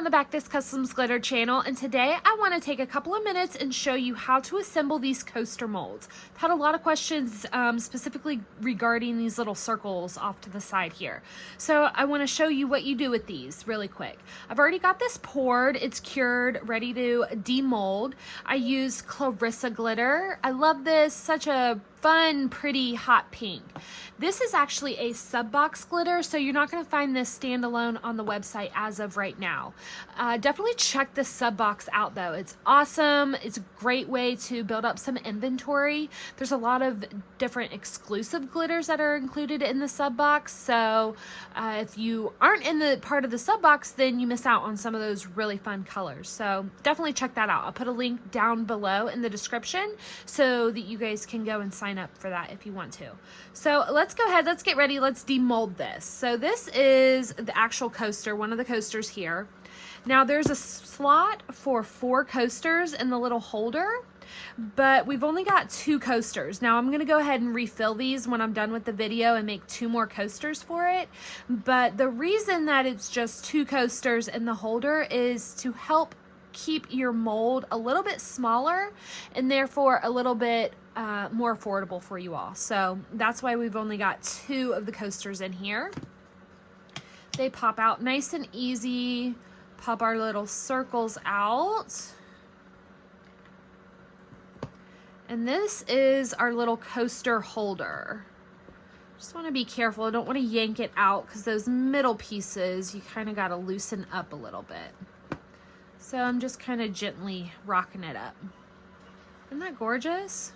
the Backfist Customs Glitter channel, and today I want to take a couple of minutes and show you how to assemble these coaster molds. I've had a lot of questions specifically regarding these little circles off to the side here. So I want to show you what you do with these really quick. I've already got this poured, it's cured, ready to demold. I use Clarissa glitter. I love this, such a fun, pretty, hot pink. This is actually a sub box glitter, so you're not going to find this standalone on the website as of right now. Definitely check the sub box out though. It's awesome. It's a great way to build up some inventory. There's a lot of different exclusive glitters that are included in the sub box, so if you aren't in the part of the sub box, then you miss out on some of those really fun colors. So definitely check that out. I'll put a link down below in the description so that you guys can go and sign up for that if you want to. So let's go ahead, let's get ready, let's demold this. So this is the actual coaster, one of the coasters here. Now there's a slot for 4 coasters in the little holder, but we've only got 2 coasters. Now I'm going to go ahead and refill these when I'm done with the video and make 2 more coasters for it. But the reason that it's just 2 coasters in the holder is to help keep your mold a little bit smaller and therefore a little bit more affordable for you all. So that's why we've only got 2 of the coasters in here. They pop out nice and easy. Pop our little circles out. And this is our little coaster holder. Just want to be careful. I don't want to yank it out because those middle pieces, you kind of got to loosen up a little bit. So I'm just kind of gently rocking it up. Isn't that gorgeous?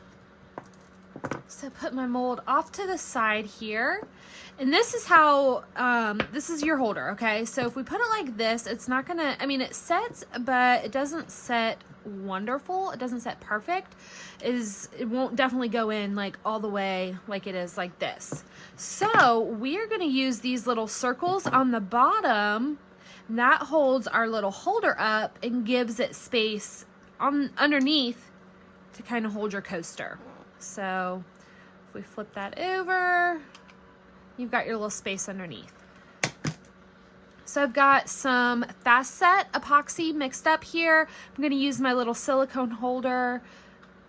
So put my mold off to the side here. And this is how, this is your holder, okay? So if we put it like this, it's not gonna, I mean, it sets, but it doesn't set wonderful. It doesn't set perfect. It won't definitely go in like all the way like it is like this. So we are gonna use these little circles on the bottom that holds our little holder up and gives it space underneath to kind of hold your coaster. So if we flip that over, you've got your little space underneath. So I've got some fast set epoxy mixed up here. I'm going to use my little silicone holder.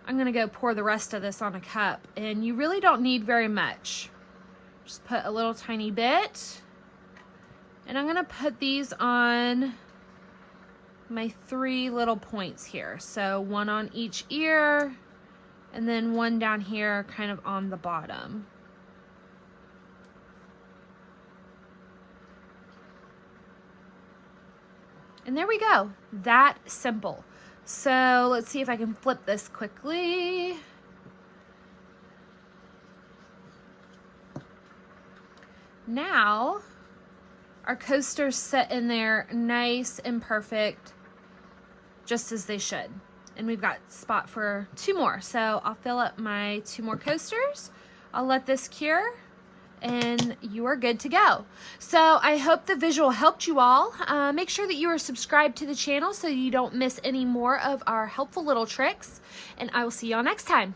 I'm going to go pour the rest of this on a cup, and you really don't need very much. Just put a little tiny bit. And I'm going to put these on my 3 little points here. So 1 on each ear, and then 1 down here kind of on the bottom. And there we go. That simple. So let's see if I can flip this quickly. Now our coasters set in there nice and perfect, just as they should. And we've got spot for 2 more. So I'll fill up my 2 more coasters. I'll let this cure and you are good to go. So I hope the visual helped you all. Make sure that you are subscribed to the channel so you don't miss any more of our helpful little tricks. And I will see y'all next time.